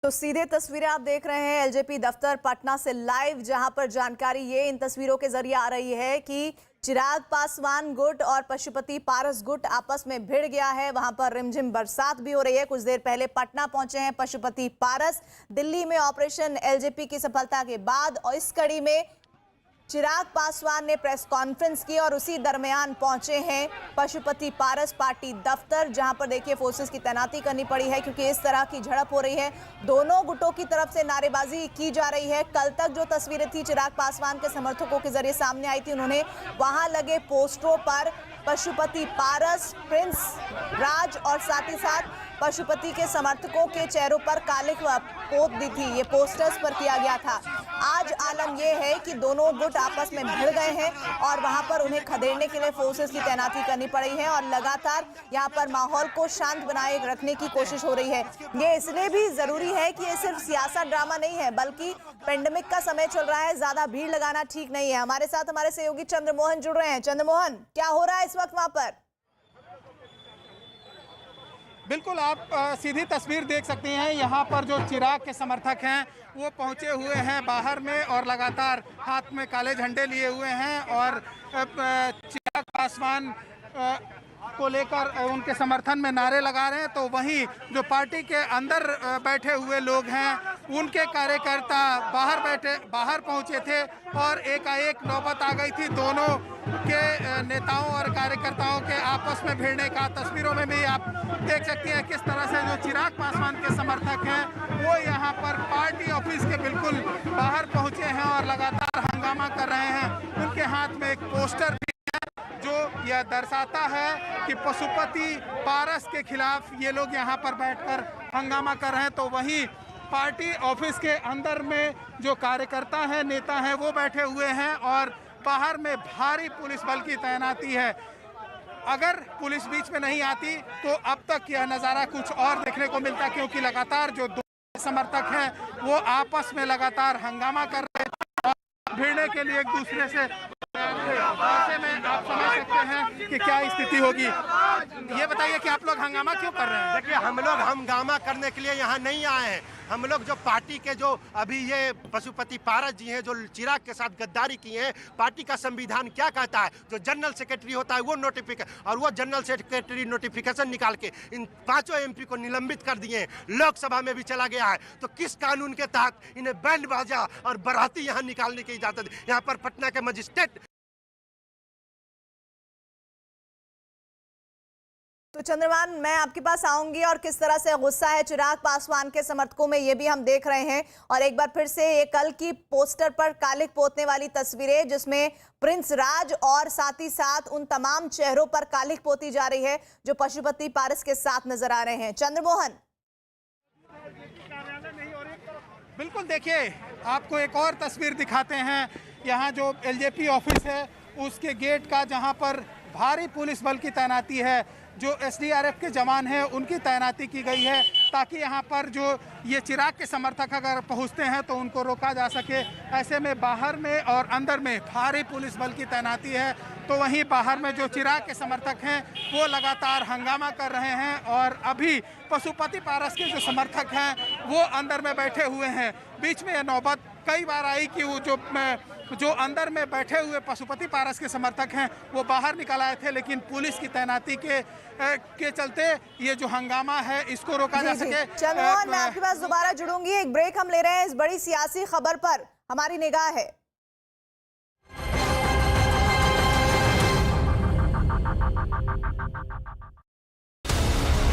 तो सीधे तस्वीरें आप देख रहे हैं एलजेपी दफ्तर पटना से लाइव, जहां पर जानकारी ये इन तस्वीरों के जरिए आ रही है कि चिराग पासवान गुट और पशुपति पारस गुट आपस में भिड़ गया है। वहां पर रिमझिम बरसात भी हो रही है। कुछ देर पहले पटना पहुंचे हैं पशुपति पारस। दिल्ली में ऑपरेशन एलजेपी की सफलता के बाद और इस कड़ी में चिराग पासवान ने प्रेस कॉन्फ्रेंस की और उसी दरमियान पहुंचे हैं पशुपति पारस पार्टी दफ्तर, जहां पर देखिए फोर्सेस की तैनाती करनी पड़ी है क्योंकि इस तरह की झड़प हो रही है। दोनों गुटों की तरफ से नारेबाजी की जा रही है। कल तक जो तस्वीरें थी चिराग पासवान के समर्थकों के जरिए सामने आई थी, उन्होंने वहां लगे पोस्टरों पर पशुपति पारस, प्रिंस राज और साथ ही साथ पशुपति के समर्थकों के चेहरों पर काले पोत दी थी। ये पोस्टर्स पर किया गया था। आज आलम यह है कि दोनों गुट आपस में भिड़ गए हैं और वहां पर उन्हें खदेड़ने के लिए फोर्सेस की तैनाती करनी पड़ी है और लगातार यहां पर माहौल को शांत बनाए रखने की कोशिश हो रही है। ये इसलिए भी जरूरी है कि ये सिर्फ सियासत ड्रामा नहीं है, बल्कि पेंडेमिक का समय चल रहा है, ज्यादा भीड़ लगाना ठीक नहीं है। हमारे साथ हमारे सहयोगी चंद्रमोहन जुड़ रहे हैं। चंद्रमोहन, क्या हो रहा है इस वक्त वहां पर? बिल्कुल, आप सीधी तस्वीर देख सकते हैं। यहाँ पर जो चिराग के समर्थक हैं वो पहुँचे हुए हैं बाहर में और लगातार हाथ में काले झंडे लिए हुए हैं और चिराग पासवान को लेकर उनके समर्थन में नारे लगा रहे हैं। तो वहीं जो पार्टी के अंदर बैठे हुए लोग हैं उनके कार्यकर्ता बाहर पहुंचे थे और एकाएक नौबत आ गई थी दोनों के नेताओं और कार्यकर्ताओं के आपस में भिड़ने का। तस्वीरों में भी आप देख सकती हैं किस तरह से जो चिराग पासवान के समर्थक हैं वो यहाँ पर पार्टी ऑफिस के बिल्कुल बाहर पहुंचे हैं और लगातार हंगामा कर रहे हैं। उनके हाथ में एक पोस्टर भी है जो यह दर्शाता है कि पशुपति पारस के खिलाफ ये लोग यहाँ पर बैठकर हंगामा कर रहे हैं। तो वहीं पार्टी ऑफिस के अंदर में जो कार्यकर्ता हैं, नेता हैं, वो बैठे हुए हैं और बाहर में भारी पुलिस बल की तैनाती है। अगर पुलिस बीच में नहीं आती तो अब तक यह नज़ारा कुछ और देखने को मिलता, क्योंकि लगातार जो दो समर्थक हैं वो आपस में लगातार हंगामा कर रहे थे और भिड़ने के लिए एक दूसरे से। ऐसे में आप समझ सकते हैं कि क्या स्थिति होगी। ये बताइए कि आप लोग हंगामा क्यों कर रहे हैं? देखिए, हम लोग हंगामा करने के लिए यहाँ नहीं आए हैं। हम लोग जो पार्टी के जो अभी ये पशुपति पारस जी हैं जो चिराग के साथ गद्दारी किए हैं, पार्टी का संविधान क्या कहता है, जो जनरल सेक्रेटरी होता है वो नोटिफिकेशन, और वो जनरल सेक्रेटरी नोटिफिकेशन निकाल के इन 5 एमपी को निलंबित कर दिए हैं। लोकसभा में भी चला गया है। तो किस कानून के तहत इन्हें बैंड बाजा और बाराती यहाँ निकालने की इजाजत? यहाँ पर पटना के मजिस्ट्रेट। तो चंद्रमान, मैं आपके पास आऊंगी और किस तरह से गुस्सा है चिराग पासवान के समर्थकों में ये भी हम देख रहे हैं। और एक बार फिर से ये कल की पोस्टर पर कालिक पोतने वाली तस्वीरें जिसमें प्रिंस राज और साथ ही साथ उन तमाम चेहरों पर कालिक पोती जा रही है जो पशुपति पारस के साथ नजर आ रहे हैं। चंद्रमोहन, बिल्कुल, देखिए आपको एक और तस्वीर दिखाते हैं। यहाँ जो एलजेपी ऑफिस है उसके गेट का, जहाँ पर भारी पुलिस बल की तैनाती है, जो एसडीआरएफ के जवान हैं उनकी तैनाती की गई है ताकि यहाँ पर जो ये चिराग के समर्थक अगर पहुँचते हैं तो उनको रोका जा सके। ऐसे में बाहर में और अंदर में भारी पुलिस बल की तैनाती है। तो वहीं बाहर में जो चिराग के समर्थक हैं वो लगातार हंगामा कर रहे हैं और अभी पशुपति पारस के जो समर्थक हैं वो अंदर में बैठे हुए हैं। बीच में यह नौबत कई बार आई कि वो जो अंदर में बैठे हुए पशुपति पारस के समर्थक हैं वो बाहर निकल आए थे, लेकिन पुलिस की तैनाती के चलते ये जो हंगामा है इसको रोका जा सके। चंद्रमोहन, मैं आपके पास दोबारा जुड़ूंगी। एक ब्रेक हम ले रहे हैं। इस बड़ी सियासी खबर पर हमारी निगाह है।